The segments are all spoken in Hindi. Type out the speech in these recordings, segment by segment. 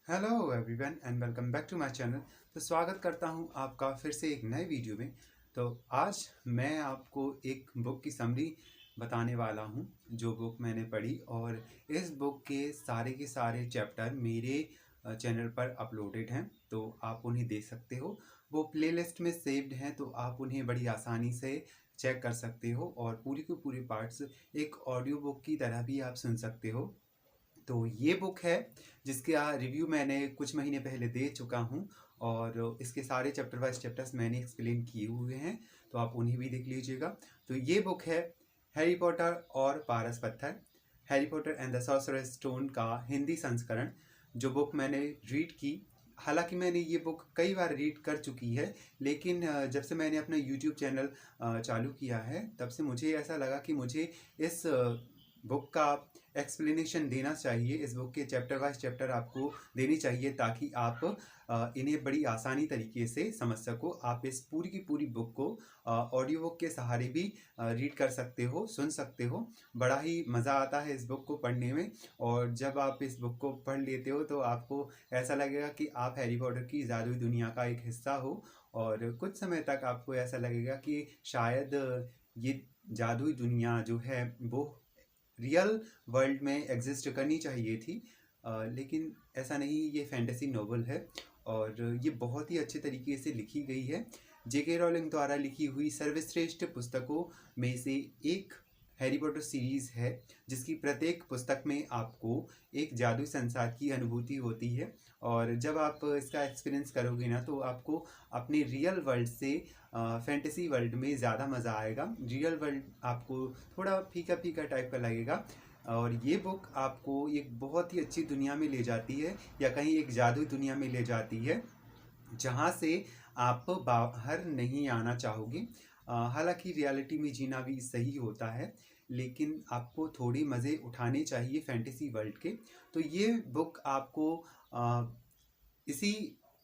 Hello everyone and welcome back to my channel. तो स्वागत करता हूं आपका फिर से एक नए वीडियो में। तो आज मैं आपको एक बुक की समरी बताने वाला हूं, जो बुक मैंने पढ़ी, और इस बुक के सारे चैप्टर मेरे चैनल पर अपलोडेड हैं, तो आप उन्हें देख सकते हो। वो प्लेलिस्ट में सेव्ड हैं, तो आप उन्हें बड़ी आसानी से चेक कर सकते हो और पूरी के पूरी पार्ट्स एक ऑडियो बुक की तरह भी आप सुन सकते हो। तो ये बुक है जिसका रिव्यू मैंने कुछ महीने पहले दे चुका हूँ, और इसके सारे चैप्टर वाइज चैप्टर्स मैंने एक्सप्लेन किए हुए हैं, तो आप उन्हें भी देख लीजिएगा। तो ये बुक है हैरी पॉटर और पारस पत्थर, Harry Potter and the sorcerers stone का हिंदी संस्करण, जो बुक मैंने रीड की। हालांकि मैंने ये बुक कई बार रीड कर चुकी है, लेकिन जब से मैंने अपना यूट्यूब चैनल चालू किया है, तब से मुझे ऐसा लगा कि मुझे इस बुक का एक्सप्लेनेशन देना चाहिए। इस बुक के चैप्टर वाइज चैप्टर आपको देनी चाहिए, ताकि आप इन्हें बड़ी आसानी तरीके से समझ सको। आप इस पूरी की पूरी बुक को ऑडियो बुक के सहारे भी रीड कर सकते हो, सुन सकते हो। बड़ा ही मज़ा आता है इस बुक को पढ़ने में, और जब आप इस बुक को पढ़ लेते हो तो आपको ऐसा लगेगा कि आप हैरी पॉटर की जादुई दुनिया का एक हिस्सा हो, और कुछ समय तक आपको ऐसा लगेगा कि शायद ये जादुई दुनिया जो है वो रियल वर्ल्ड में एग्जिस्ट करनी चाहिए थी। लेकिन ऐसा नहीं, ये फैंटेसी नॉवल है और ये बहुत ही अच्छे तरीके से लिखी गई है। जेके रॉलिंग द्वारा लिखी हुई सर्वश्रेष्ठ पुस्तकों में से एक हैरी पॉटर सीरीज़ है, जिसकी प्रत्येक पुस्तक में आपको एक जादुई संसार की अनुभूति होती है, और जब आप इसका एक्सपीरियंस करोगे ना, तो आपको अपने रियल वर्ल्ड से फैंटेसी वर्ल्ड में ज़्यादा मज़ा आएगा। रियल वर्ल्ड आपको थोड़ा फीका फीका टाइप का लगेगा, और ये बुक आपको एक बहुत ही अच्छी दुनिया में ले जाती है, या कहीं एक जादुई दुनिया में ले जाती है, जहाँ से आप बाहर नहीं आना चाहोगे। हालांकि रियलिटी में जीना भी सही होता है, लेकिन आपको थोड़ी मज़े उठाने चाहिए फैंटेसी वर्ल्ड के। तो ये बुक आपको इसी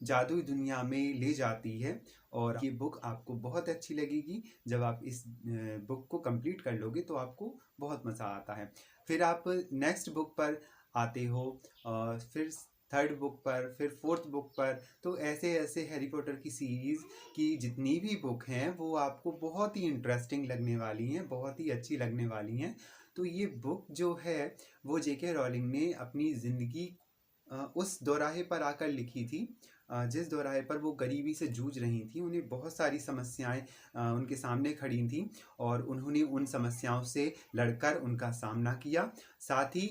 जादुई दुनिया में ले जाती है, और ये बुक आपको बहुत अच्छी लगेगी। जब आप इस बुक को कंप्लीट कर लोगे तो आपको बहुत मज़ा आता है। फिर आप नेक्स्ट बुक पर आते हो, फिर थर्ड बुक पर, फिर फोर्थ बुक पर। तो ऐसे ऐसे हैरी पॉटर की सीरीज़ की जितनी भी बुक हैं वो आपको बहुत ही इंटरेस्टिंग लगने वाली हैं, बहुत ही अच्छी लगने वाली हैं। तो ये बुक जो है वो जेके रॉलिंग ने अपनी ज़िंदगी उस दोराहे पर आकर लिखी थी, जिस दोराहे पर वो गरीबी से जूझ रही थी। उन्हें बहुत सारी समस्याएं उनके सामने खड़ी थी, और उन्होंने उन समस्याओं से लड़कर उनका सामना किया। साथ ही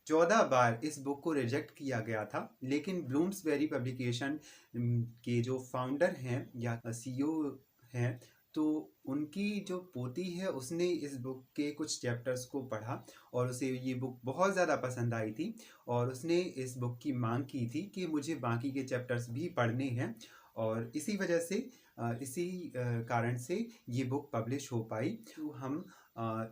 14 बार इस बुक को रिजेक्ट किया गया था, लेकिन ब्लूम्सबेरी पब्लिकेशन के जो फाउंडर हैं या सीईओ हैं, तो उनकी जो पोती है उसने इस बुक के कुछ चैप्टर्स को पढ़ा, और उसे ये बुक बहुत ज़्यादा पसंद आई थी, और उसने इस बुक की मांग की थी कि मुझे बाकी के चैप्टर्स भी पढ़ने हैं। और इसी वजह से इसी कारण से ये बुक पब्लिश हो पाई, तो हम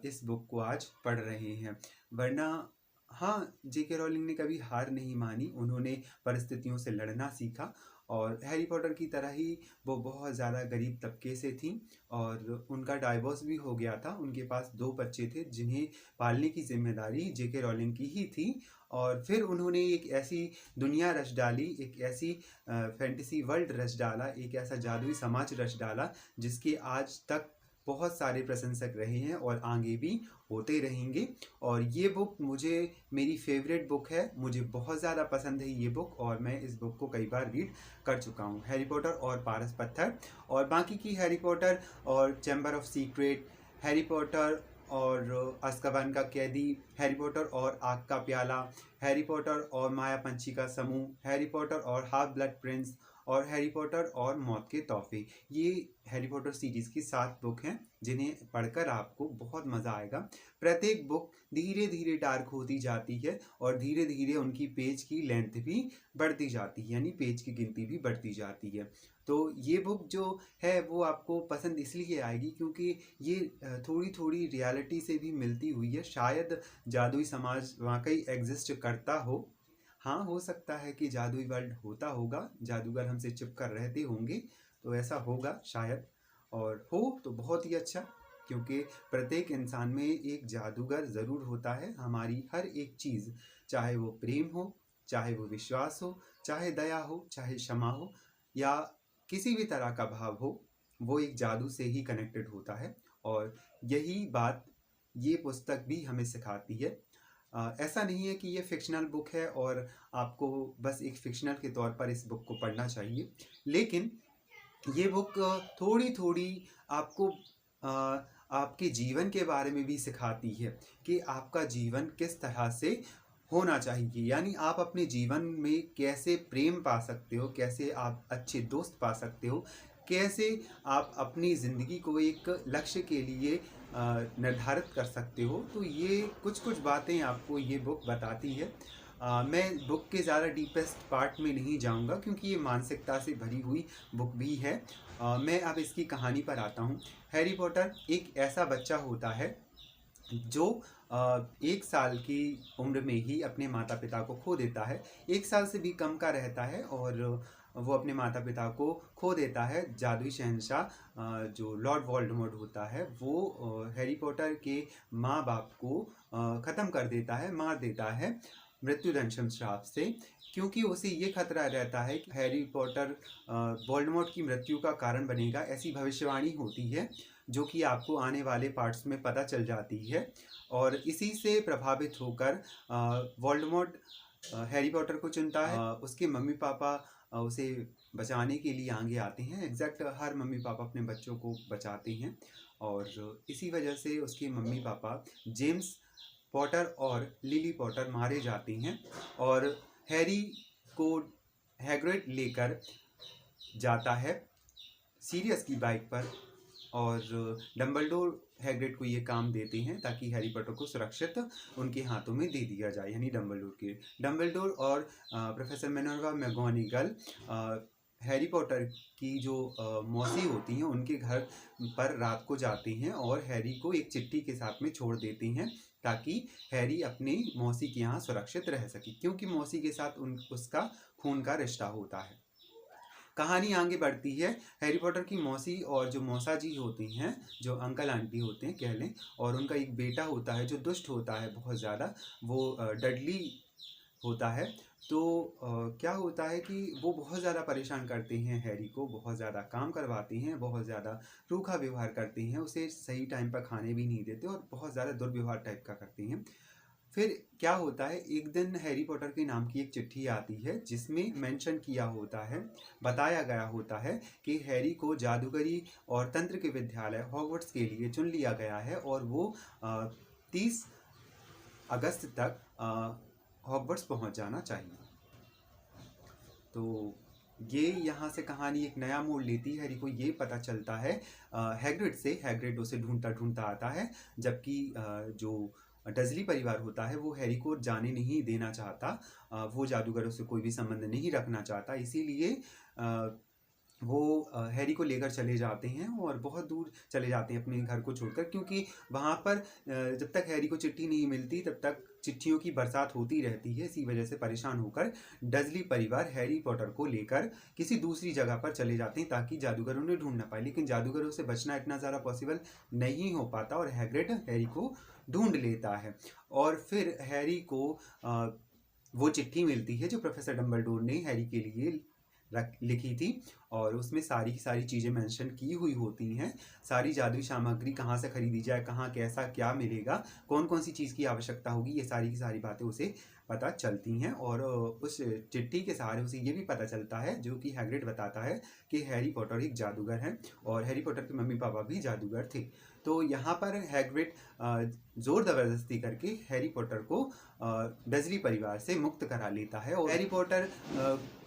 इस बुक को आज पढ़ रहे हैं। वरना हाँ, जेके रॉलिंग ने कभी हार नहीं मानी, उन्होंने परिस्थितियों से लड़ना सीखा, और हैरी पॉटर की तरह ही वो बहुत ज़्यादा गरीब तबके से थी, और उनका डाइवोर्स भी हो गया था। उनके पास 2 बच्चे थे जिन्हें पालने की जिम्मेदारी जेके रॉलिंग की ही थी, और फिर उन्होंने एक ऐसी दुनिया रच डाली, एक ऐसी फैंटेसी वर्ल्ड रच डाला, एक ऐसा जादुई समाज रच डाला, जिसके आज तक बहुत सारे प्रशंसक रहे हैं और आगे भी होते रहेंगे। और ये बुक मुझे मेरी फेवरेट बुक है, मुझे बहुत ज़्यादा पसंद है ये बुक, और मैं इस बुक को कई बार रीड कर चुका हूँ। हैरी पॉटर और पारस पत्थर, और बाकी की हैरी पॉटर और chamber of secret, Harry Potter और अज़्काबान का कैदी, हैरी पॉटर और आग का प्याला, हैरी पॉटर और माया पंछी का समूह, हैरी पॉटर और हाफ ब्लड प्रिंस, और हैरी पॉटर और मौत के तोहफे। ये हैरी पॉटर सीरीज़ की 7 बुक हैं, जिन्हें पढ़कर आपको बहुत मज़ा आएगा। प्रत्येक बुक धीरे धीरे डार्क होती जाती है, और धीरे धीरे उनकी पेज की लेंथ भी बढ़ती जाती है, यानी पेज की गिनती भी बढ़ती जाती है। तो ये बुक जो है वो आपको पसंद इसलिए आएगी क्योंकि ये थोड़ी थोड़ी रियलिटी से भी मिलती हुई है। शायद जादुई समाज वाकई एग्जिस्ट करता हो। हाँ, हो सकता है कि जादुई वर्ल्ड होता होगा, जादूगर हमसे छिप कर रहते होंगे, तो ऐसा होगा शायद। और हो तो बहुत ही अच्छा, क्योंकि प्रत्येक इंसान में एक जादूगर ज़रूर होता है। हमारी हर एक चीज़, चाहे वो प्रेम हो, चाहे वो विश्वास हो, चाहे दया हो, चाहे क्षमा हो या किसी भी तरह का भाव हो, वो एक जादू से ही कनेक्टेड होता है। और यही बात ये पुस्तक भी हमें सिखाती है। ऐसा नहीं है कि ये फ़िक्शनल बुक है और आपको बस एक फ़िक्शनल के तौर पर इस बुक को पढ़ना चाहिए, लेकिन ये बुक थोड़ी-थोड़ी आपको आपके जीवन के बारे में भी सिखाती है कि आपका जीवन किस तरह से होना चाहिए। यानी आप अपने जीवन में कैसे प्रेम पा सकते हो, कैसे आप अच्छे दोस्त पा सकते हो, कैसे आप अपनी ज़िंदगी को एक लक्ष्य के लिए निर्धारित कर सकते हो। तो ये कुछ-कुछ बातें आपको ये बुक बताती है। मैं बुक के ज़्यादा डीपेस्ट पार्ट में नहीं जाऊँगा क्योंकि ये मानसिकता से भरी हुई बुक भी है। मैं अब इसकी कहानी पर आता हूँ। हैरी पॉटर एक ऐसा बच्चा होता है जो 1 साल की उम्र में ही अपने माता-पिता को खो देता है। 1 साल से भी कम का रहता है और वो अपने माता-पिता को खो देता है। जादुई शहंशाह जो लॉर्ड वोल्डेमॉर्ट होता है, वो हैरी पॉटर के माँ-बाप को ख़त्म कर देता है, मार देता है मृत्युदंडन श्राप से, क्योंकि उसे ये खतरा रहता है कि हैरी पॉटर वोल्डेमॉर्ट की मृत्यु का कारण बनेगा। ऐसी भविष्यवाणी होती है जो कि आपको आने वाले पार्ट्स में पता चल जाती है। और इसी से प्रभावित होकर वोल्डेमॉर्ट हैरी पॉटर को चुनता है। उसके मम्मी पापा उसे बचाने के लिए आगे आते हैं। एग्जैक्ट हर मम्मी पापा अपने बच्चों को बचाते हैं और इसी वजह से उसके मम्मी पापा जेम्स पॉटर और लिली पॉटर मारे जाते हैं और हैरी को हैग्रिड लेकर जाता है सीरियस की बाइक पर और डंबलडोर हैग्रिड को ये काम देते हैं ताकि हैरी पॉटर को सुरक्षित उनके हाथों में दे दिया जाए, यानी डंबलडोर और professor Minerva McGonigal Harry Potter की जो मौसी होती हैं उनके घर पर रात को जाते हैं और हैरी को एक चिट्ठी के साथ में छोड़ देते हैं ताकि हैरी अपनी मौसी के यहाँ सुरक्षित रह सके, क्योंकि मौसी के साथ उसका खून का रिश्ता होता है। कहानी आगे बढ़ती है। हैरी पॉटर की मौसी और जो मौसा जी होती हैं, जो अंकल आंटी होते हैं कह लें, और उनका एक बेटा होता है जो दुष्ट होता है बहुत ज़्यादा, वो डडली होता है। तो क्या होता है कि वो बहुत ज़्यादा परेशान करते हैं हैरी को, बहुत ज़्यादा काम करवाते हैं, बहुत ज़्यादा रूखा व्यवहार करते हैं, उसे सही टाइम पर खाने भी नहीं देते और बहुत ज़्यादा दुर्व्यवहार टाइप का करते हैं। फिर क्या होता है, एक दिन हैरी पॉटर के नाम की एक चिट्ठी आती है जिसमें मेंशन किया होता है, बताया गया होता है कि हैरी को जादूगरी और तंत्र के विद्यालय हॉगवर्ट्स के लिए चुन लिया गया है और वो 30 अगस्त तक हॉगवर्ट्स पहुंच जाना चाहिए। तो ये यहाँ से कहानी एक नया मोड़ लेती है। हैरी को ये पता चलता है हैग्रिड से, हैग्रिड उसे ढूंढता ढूंढता आता है, जबकि जो डजली परिवार होता है वो हैरी को जाने नहीं देना चाहता। वो जादूगरों से कोई भी संबंध नहीं रखना चाहता, इसीलिए वो हैरी को लेकर चले जाते हैं और बहुत दूर चले जाते हैं अपने घर को छोड़कर, क्योंकि वहाँ पर जब तक हैरी को चिट्ठी नहीं मिलती तब तक चिट्ठियों की बरसात होती रहती है। इसी वजह से परेशान होकर डजली परिवार हैरी पॉटर को लेकर किसी दूसरी जगह पर चले जाते हैं ताकि जादूगर उन्हें ढूंढ ना पाए, लेकिन जादूगरों से बचना इतना ज़्यादा पॉसिबल नहीं हो पाता और हैग्रिड हैरी को ढूंढ लेता है। और फिर हैरी को वो चिट्ठी मिलती है जो प्रोफेसर डंबलडोर ने हैरी के लिए लिखी थी और उसमें सारी की सारी चीज़ें मेंशन की हुई होती हैं। सारी जादुई सामग्री कहाँ से खरीदी जाए, कहाँ कैसा क्या मिलेगा, कौन कौन सी चीज़ की आवश्यकता होगी, ये सारी की सारी बातें उसे पता चलती हैं। और उस चिट्ठी के सहारे उसे ये भी पता चलता है, जो कि हैग्रिड बताता है, कि हैरी पॉटर एक जादूगर है और हैरी पॉटर के मम्मी पापा भी जादूगर थे। तो यहाँ पर हैग्रिड ज़ोर ज़बरदस्ती करके हैरी पॉटर को डजली परिवार से मुक्त करा लेता है और हैरी पॉटर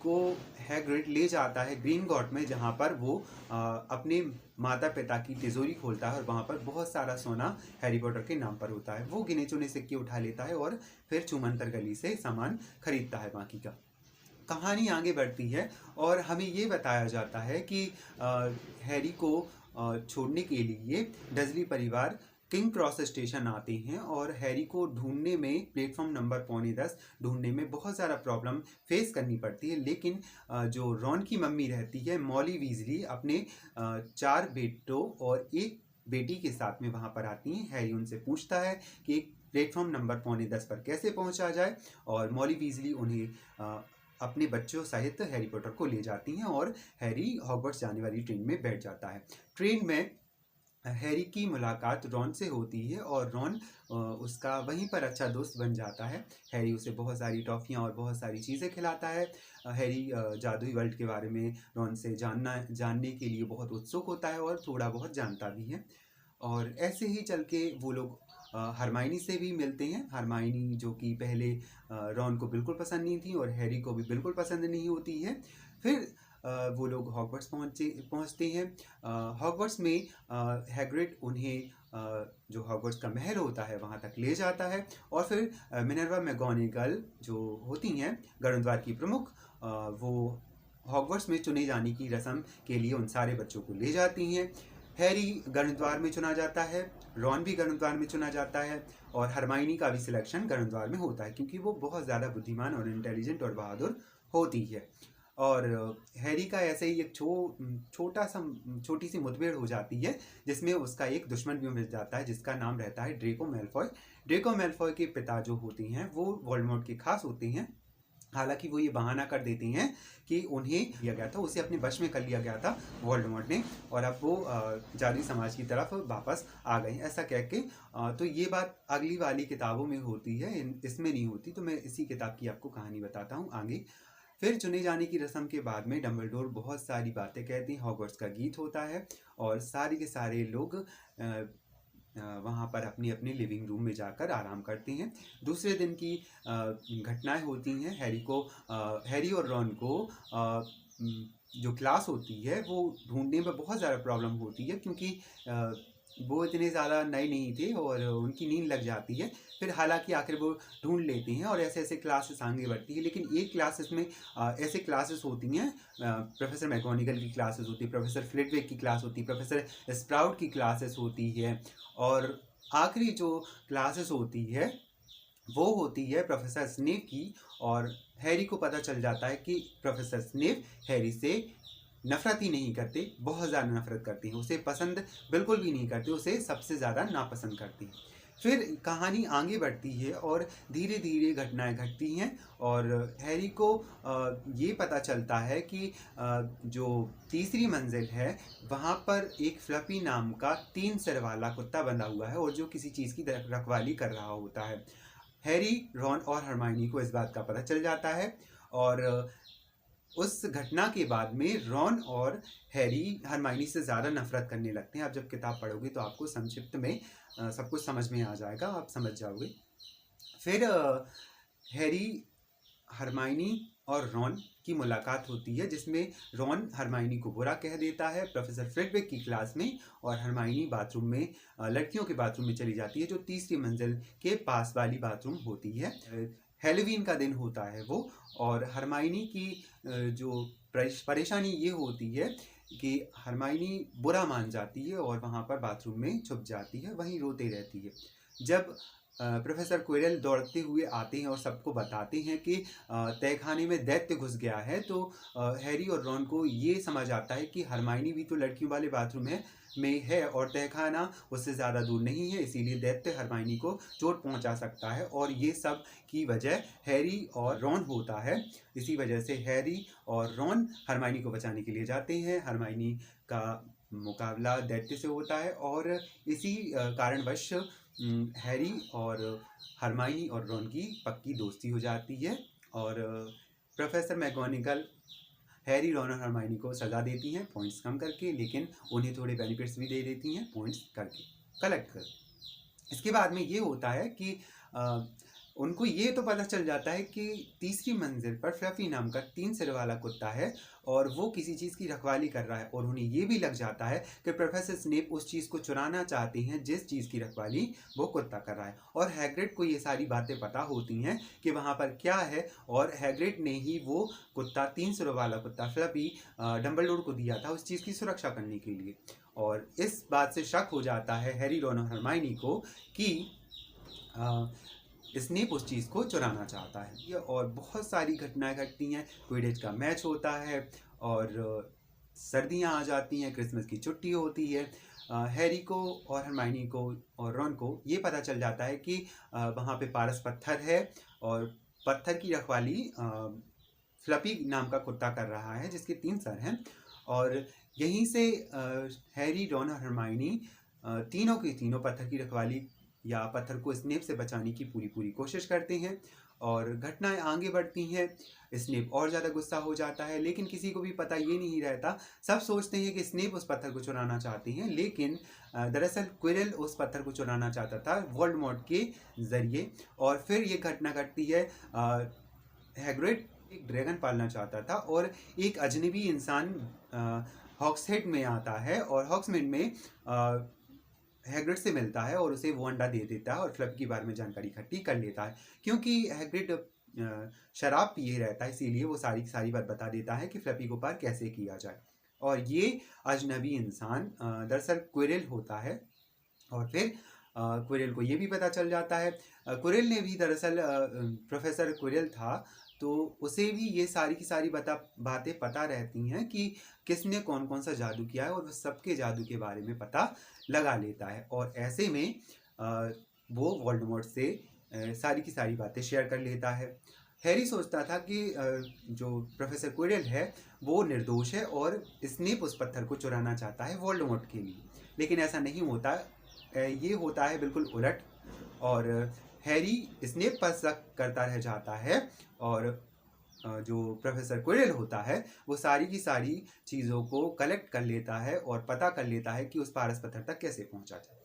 को हैग्रिड ले जाता है ग्रीन गॉट में, जहाँ पर वो अपने माता पिता की तिजोरी खोलता है और वहाँ पर बहुत सारा सोना हैरी पॉटर के नाम पर होता है। वो गिने चुने सिक्के उठा लेता है और फिर चुमंतर गली से सामान खरीदता है बाकी का। कहानी आगे बढ़ती है और हमें ये बताया जाता है कि हैरी को छोड़ने के लिए डजली परिवार किंग क्रॉस स्टेशन आते हैं और हैरी को ढूंढने में, प्लेटफॉर्म नंबर 9:45 ढूंढने में बहुत ज़्यादा प्रॉब्लम फेस करनी पड़ती है। लेकिन जो रॉन की मम्मी रहती है मॉली वीजली, अपने 4 बेटों और 1 बेटी के साथ में वहाँ पर आती हैं। हैरी उनसे पूछता है कि प्लेटफॉर्म नंबर पौने 10 पर कैसे पहुंचा जाए, और मॉली वीजली उन्हें अपने बच्चों सहित हैरी पॉटर को ले जाती हैं और हैरी हॉगवर्ट्स जाने वाली ट्रेन में बैठ जाता है। ट्रेन में हैरी की मुलाकात रॉन से होती है और रॉन उसका वहीं पर अच्छा दोस्त बन जाता है। हैरी उसे बहुत सारी टॉफ़ियाँ और बहुत सारी चीज़ें खिलाता है। हैरी जादुई वर्ल्ड के बारे में रॉन से जानने के लिए बहुत उत्सुक होता है और थोड़ा बहुत जानता भी है। और ऐसे ही चल के वो लोग हरमाइनी से भी मिलते हैं। हरमाइनी जो कि पहले रॉन को बिल्कुल पसंद नहीं थी और हैरी को भी बिल्कुल पसंद नहीं होती है। फिर वो लोग हॉगवर्ट्स पहुंचते हैं। हॉगवर्ट्स में हैग्रिड उन्हें जो हॉगवर्ट्स का महल होता है वहां तक ले जाता है, और फिर मिनर्वा मैगोनिगल जो होती हैं गणद्वार की प्रमुख, वो हॉगवर्ट्स में चुने जाने की रस्म के लिए उन सारे बच्चों को ले जाती हैं। हैरी गणद्वार में चुना जाता है, रॉन भी गणद्वार में चुना जाता है, और हरमाइनी का भी सिलेक्शन गणद्वार में होता है क्योंकि वो बहुत ज़्यादा बुद्धिमान और इंटेलिजेंट और बहादुर होती है। और हैरी का ऐसे ही एक छोटी सी मुठभेड़ हो जाती है जिसमें उसका एक दुश्मन भी मिल जाता है जिसका नाम रहता है ड्रेको मैलफॉय। ड्रेको मैलफॉय के पिता जो होते हैं वो वोल्डेमॉर्ट के खास होते हैं। हालांकि वो ये बहाना कर देते हैं कि उन्हें लिया गया था, उसे अपने वश में कर लिया गया था वोल्डेमॉर्ट ने, और अब वो जादुई समाज की तरफ वापस आ गए ऐसा कह के। तो ये बात अगली वाली किताबों में होती है, इसमें नहीं होती। तो मैं इसी किताब की आपको कहानी बताता हूँ आगे। फिर चुने जाने की रस्म के बाद में डंबलडोर बहुत सारी बातें कहते हैं, हॉगवर्ट्स का गीत होता है और सारे के सारे लोग वहाँ पर अपनी अपनी लिविंग रूम में जाकर आराम करते हैं। दूसरे दिन की घटनाएं होती हैं। हैरी और रॉन को जो क्लास होती है वो ढूंढने में बहुत ज़्यादा प्रॉब्लम होती है क्योंकि वो इतने ज़्यादा नए नहीं थे और उनकी नींद लग जाती है। फिर हालांकि आखिर वो ढूंढ लेते हैं और ऐसे ऐसे क्लासेस आगे बढ़ती है। लेकिन एक क्लासेस में ऐसे क्लासेस होती हैं, प्रोफेसर मैगोनिगल की क्लासेस होती है, प्रोफेसर फ्लिटविक की क्लास होती है, प्रोफेसर स्प्राउट की क्लासेस होती है, और आखिरी जो क्लासेस होती है वो होती है प्रोफेसर स्नेप की। और हैरी को पता चल जाता है कि प्रोफेसर स्नेप हैरी से नफरत ही नहीं करते, बहुत ज़्यादा नफरत करते हैं, उसे पसंद बिल्कुल भी नहीं करते, उसे सबसे ज़्यादा नापसंद करते हैं। फिर कहानी आगे बढ़ती है और धीरे धीरे घटनाएं घटती हैं और हैरी को ये पता चलता है कि जो तीसरी मंजिल है वहाँ पर एक फ्लफी नाम का 3 सिर वाला कुत्ता बंधा हुआ है और जो किसी चीज़ की रखवाली कर रहा होता है। हैरी, रॉन और हरमाइनी को इस बात का पता चल जाता है और उस घटना के बाद में रॉन और हैरी हरमाइनी से ज़्यादा नफरत करने लगते हैं। आप जब किताब पढ़ोगे तो आपको संक्षिप्त में सब कुछ समझ में आ जाएगा, आप समझ जाओगे। फिर हैरी, हरमाइनी और रॉन की मुलाकात होती है जिसमें रॉन हरमाइनी को बुरा कह देता है प्रोफेसर फ्लिटविक की क्लास में, और हरमाइनी बाथरूम में लड़कियों के बाथरूम में चली जाती है जो तीसरी मंजिल के पास वाली बाथरूम होती है। हैलोवीन का दिन होता है वो, और हरमाइनी की जो परेशानी ये होती है कि हरमाइनी बुरा मान जाती है और वहाँ पर बाथरूम में छुप जाती है, वहीं रोते रहती है। जब प्रोफेसर क्विरल दौड़ते हुए आते हैं और सबको बताते हैं कि तहखाने में दैत्य घुस गया है, तो हैरी और रॉन को ये समझ आता है कि हरमाइनी भी तो लड़कियों वाले बाथरूम में है और तहखाना उससे ज़्यादा दूर नहीं है, इसीलिए दैत्य हरमाइनी को चोट पहुंचा सकता है और ये सब की वजह हैरी और रॉन होता है। इसी वजह से हैरी और रॉन हरमाइनी को बचाने के लिए जाते हैं। हरमाइनी का मुकाबला दैत्य से होता है और इसी कारणवश हैरी और हरमाइनी और रॉन की पक्की दोस्ती हो जाती है और प्रोफेसर मैगोनिगल हैरी, रॉन और हरमाइनी को सज़ा देती हैं पॉइंट्स कम करके, लेकिन उन्हें थोड़े बेनिफिट्स भी दे देती हैं पॉइंट्स करके कलेक्ट कर। इसके बाद में ये होता है कि उनको ये तो पता चल जाता है कि तीसरी मंजिल पर फ्लफी नाम का 3 सिर वाला कुत्ता है और वो किसी चीज़ की रखवाली कर रहा है, और उन्हें ये भी लग जाता है कि प्रोफेसर स्नेप उस चीज़ को चुराना चाहते हैं जिस चीज़ की रखवाली वो कुत्ता कर रहा है। और हैग्रिड को ये सारी बातें पता होती हैं कि वहाँ पर क्या है, और हैग्रिड ने ही वो कुत्ता 3 सिरों वाला कुत्ता फ्लफी डंबलडोर को दिया था उस चीज़ की सुरक्षा करने के लिए। और इस बात से शक हो जाता है हैरी, रॉन और हरमाइनी को कि स्नेप उस चीज़ को चुराना चाहता है। और बहुत सारी घटनाएं घटती हैं। क्विडिच का मैच होता है और सर्दियां आ जाती हैं, क्रिसमस की छुट्टी होती है। हैरी को और हरमाइनी को और रॉन को ये पता चल जाता है कि वहाँ पे पारस पत्थर है और पत्थर की रखवाली फ्लपी नाम का कुत्ता कर रहा है जिसके 3 सर हैं। और यहीं से हैरी, रॉन और हरमाइनी तीनों की तीनों पत्थर की रखवाली या पत्थर को स्नेप से बचाने की पूरी कोशिश करते हैं और घटनाएं आगे बढ़ती हैं। स्नेप और ज़्यादा गुस्सा हो जाता है, लेकिन किसी को भी पता ये नहीं रहता। सब सोचते हैं कि स्नेप उस पत्थर को चुराना चाहते हैं, लेकिन दरअसल क्विरल उस पत्थर को चुराना चाहता था वोल्डेमॉर्ट के ज़रिए। और फिर ये घटना घटती है, हैग्रिड एक ड्रैगन पालना चाहता था और एक अजनबी इंसान हॉक्सहेड में आता है और हॉक्समीड में हैग्रिड से मिलता है और उसे वो अंडा दे देता है और फ्लफी के बारे में जानकारी इकट्ठी कर लेता है। क्योंकि हैग्रिड शराब पिए रहता है, इसीलिए वो सारी की सारी बात बता देता है कि फ्लफी को पार कैसे किया जाए। और ये अजनबी इंसान दरअसल क्विरल होता है। और फिर क्विरल को ये भी पता चल जाता है, क्विरल ने भी दरअसल प्रोफेसर क्विरल था तो उसे भी ये सारी की सारी बातें पता रहती हैं कि किसने कौन कौन सा जादू किया है, और वह सबके जादू के बारे में पता लगा लेता है। और ऐसे में वो वोल्डेमॉर्ट से सारी की सारी बातें शेयर कर लेता है। हैरी सोचता था कि जो प्रोफेसर क्विरल है वो निर्दोष है और स्नेप उस पत्थर को चुराना चाहता है वोल्डेमॉर्ट के लिए, लेकिन ऐसा नहीं होता। ये होता है बिल्कुल उलट, और हैरी स्नेप पर शक करता रह जाता है और जो प्रोफेसर क्विरल होता है वो सारी की सारी चीज़ों को कलेक्ट कर लेता है और पता कर लेता है कि उस पारस पत्थर तक कैसे पहुंचा जाए।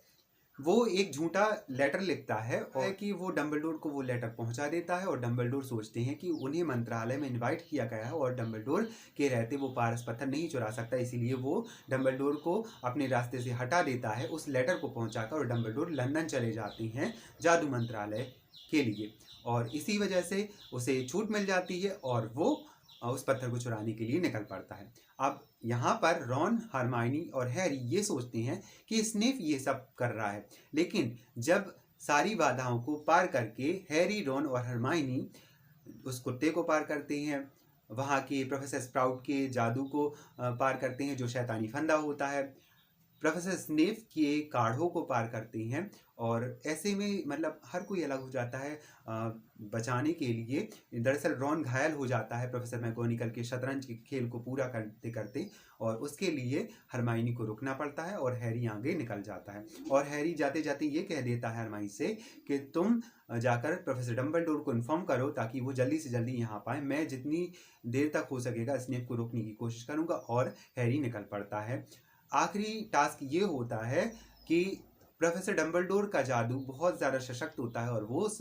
वो एक झूठा लेटर लिखता है और कि वो डंबलडोर को वो लेटर पहुंचा देता है, और डंबलडोर सोचते हैं कि उन्हें मंत्रालय में इनवाइट किया गया है और डंबलडोर के रहते वो पारस पत्थर नहीं चुरा सकता, इसीलिए वो डंबलडोर को अपने रास्ते से हटा देता है उस लेटर को पहुंचाकर। और डंबलडोर लंदन चले जाते हैं जादू मंत्रालय के लिए, और इसी वजह से उसे छूट मिल जाती है और वो उस पत्थर को चुराने के लिए निकल पड़ता है। अब यहाँ पर रॉन, हरमाइनी और हैरी ये सोचते हैं कि स्नेप ये सब कर रहा है, लेकिन जब सारी बाधाओं को पार करके हैरी, रॉन और हरमाइनी उस कुत्ते को पार करते हैं, वहाँ के प्रोफेसर स्प्राउट के जादू को पार करते हैं जो शैतानी फंदा होता है, प्रोफेसर स्नेप के काढ़ों को पार करते हैं, और ऐसे में मतलब हर कोई अलग हो जाता है बचाने के लिए। दरअसल रॉन घायल हो जाता है प्रोफेसर मैगोनिकल के शतरंज के खेल को पूरा करते करते, और उसके लिए हरमाइनी को रुकना पड़ता है और हैरी आगे निकल जाता है। और हैरी जाते जाते ये कह देता है हरमाइनी से कि तुम जाकर प्रोफेसर डंबलडोर को इन्फॉर्म करो ताकि वो जल्दी से जल्दी यहाँ पाए, मैं जितनी देर तक हो सकेगा स्नेप को रोकने की कोशिश करूँगा। और हैरी निकल पड़ता है। आखिरी टास्क ये होता है कि प्रोफेसर डंबलडोर का जादू बहुत ज़्यादा सशक्त होता है और वो उस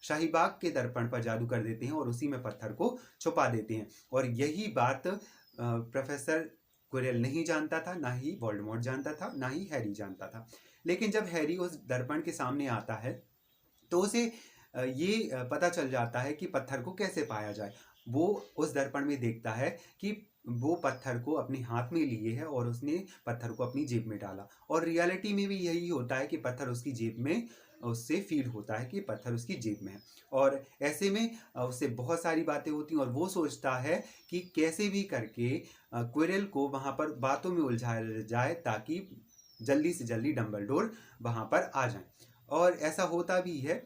शाहीबाग के दर्पण पर जादू कर देते हैं और उसी में पत्थर को छुपा देते हैं। और यही बात प्रोफेसर क्विरल नहीं जानता था, ना ही वोल्डेमॉर्ट जानता था, ना ही हैरी जानता था। लेकिन जब हैरी उस दर्पण के सामने आता है तो उसे ये पता चल जाता है कि पत्थर को कैसे पाया जाए। वो उस दर्पण में देखता है कि वो पत्थर को अपने हाथ में लिए है और उसने पत्थर को अपनी जेब में डाला, और रियलिटी में भी यही होता है कि पत्थर उसकी जेब में उससे फील होता है कि पत्थर उसकी जेब में है। और ऐसे में उससे बहुत सारी बातें होती हैं और वो सोचता है कि कैसे भी करके क्विरल को वहाँ पर बातों में उलझाया जाए ताकि जल्दी से जल्दी डंबलडोर वहाँ पर आ जाए। और ऐसा होता भी है,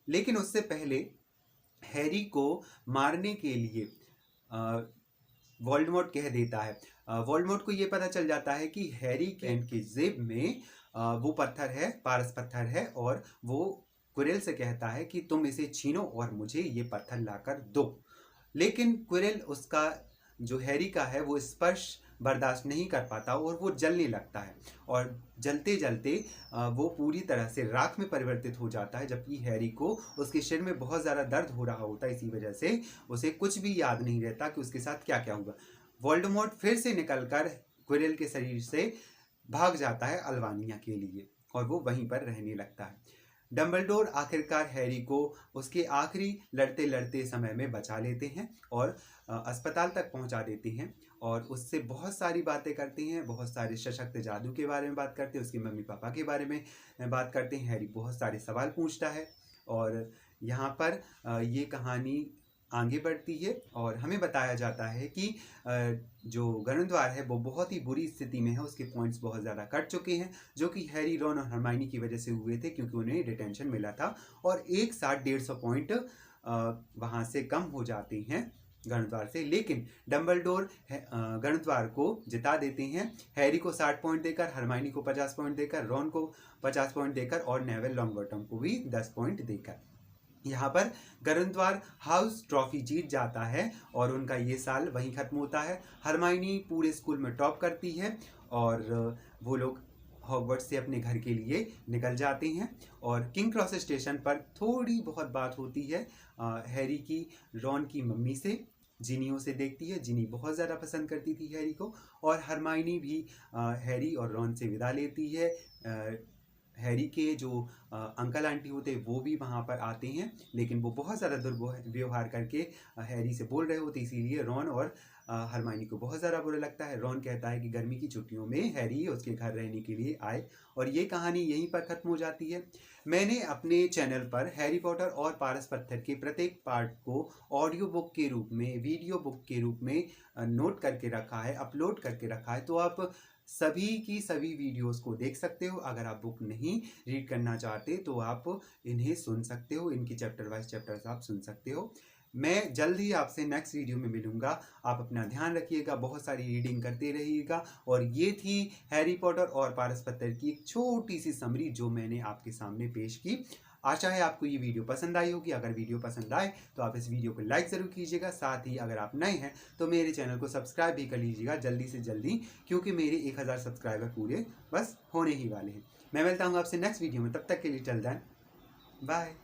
लेकिन उससे पहले हैरी को मारने के लिए वोल्डेमॉर्ट कह देता है। वोल्डेमॉर्ट को ये पता चल जाता है कि हैरी पैंट की जेब में वो पत्थर है, पारस पत्थर है, और वो क्विरल से कहता है कि तुम इसे छीनो और मुझे ये पत्थर लाकर दो। लेकिन क्विरल उसका जो हैरी का है वो स्पर्श बर्दाश्त नहीं कर पाता और वो जलने लगता है, और जलते जलते वो पूरी तरह से राख में परिवर्तित हो जाता है, जबकि हैरी को उसके शरीर में बहुत ज़्यादा दर्द हो रहा होता है। इसी वजह से उसे कुछ भी याद नहीं रहता कि उसके साथ क्या क्या हुआ। वोल्डेमॉर्ट फिर से निकलकर क्विरल के शरीर से भाग जाता है अल्बानिया के लिए और वो वहीं पर रहने लगता है। डंबलडोर आखिरकार हैरी को उसके आखिरी लड़ते लड़ते समय में बचा लेते हैं और अस्पताल तक पहुंचा देते हैं, और उससे बहुत सारी बातें करते हैं, बहुत सारे सशक्त जादू के बारे में बात करते हैं, उसके मम्मी पापा के बारे में बात करते हैं। हैरी बहुत सारे सवाल पूछता है, और यहाँ पर ये कहानी आगे बढ़ती है और हमें बताया जाता है कि जो गरुड़द्वार है वो बहुत ही बुरी स्थिति में है, उसके पॉइंट्स बहुत ज़्यादा कट चुके हैं, जो कि हैरी, रॉन और हरमाइनी की वजह से हुए थे, क्योंकि उन्हें डिटेंशन मिला था और एक साथ 150 पॉइंट वहाँ से कम हो जाते हैं गरुड़द्वार से। लेकिन डंबलडोर गरुड़द्वार को जिता देते हैं, हैरी को 60 पॉइंट देकर, हरमाइनी को 50 पॉइंट देकर, रॉन को 50 पॉइंट देकर और नेविल लॉन्गबॉटम को भी 10 पॉइंट देकर। यहाँ पर गरुड़द्वार हाउस ट्रॉफी जीत जाता है और उनका ये साल वहीं खत्म होता है। हरमाइनी पूरे स्कूल में टॉप करती है और वो लोग हॉगवर्ट्स से अपने घर के लिए निकल जाते हैं। और किंग क्रॉस स्टेशन पर थोड़ी बहुत बात होती है हैरी की रॉन की मम्मी से, जिनियों से देखती है। जिनी बहुत ज़्यादा पसंद करती थी हैरी को, और हरमाइनी भी हैरी और रॉन से विदा लेती है। हैरी के जो अंकल आंटी होते हैं वो भी वहाँ पर आते हैं, लेकिन वो बहुत ज़्यादा दुर्व्यवहार करके हैरी से बोल रहे होते, इसीलिए रॉन और हरमाइनी को बहुत ज़्यादा बुरा लगता है। रॉन कहता है कि गर्मी की छुट्टियों में हैरी उसके घर रहने के लिए आए, और ये कहानी यहीं पर ख़त्म हो जाती है। मैंने अपने चैनल पर हैरी पॉटर और पारस पत्थर के प्रत्येक पार्ट को ऑडियो बुक के रूप में, वीडियो बुक के रूप में नोट करके रखा है, अपलोड करके रखा है, तो आप सभी की सभी वीडियोस को देख सकते हो। अगर आप बुक नहीं रीड करना चाहते तो आप इन्हें सुन सकते हो, इनकी चैप्टर वाइज चैप्टर्स आप सुन सकते हो। मैं जल्द ही आपसे नेक्स्ट वीडियो में मिलूंगा। आप अपना ध्यान रखिएगा, बहुत सारी रीडिंग करते रहिएगा। और ये थी हैरी पॉटर और पारस पत्थर की एक छोटी सी समरी जो मैंने आपके सामने पेश की। आशा है आपको ये वीडियो पसंद आई होगी। अगर वीडियो पसंद आए तो आप इस वीडियो को लाइक ज़रूर कीजिएगा। साथ ही अगर आप नए हैं तो मेरे चैनल को सब्सक्राइब भी कर लीजिएगा जल्दी से जल्दी, क्योंकि मेरे 1000 सब्सक्राइबर पूरे बस होने ही वाले हैं। मैं मिलता हूँ आपसे नेक्स्ट वीडियो में, तब तक के लिए टिल देन बाय।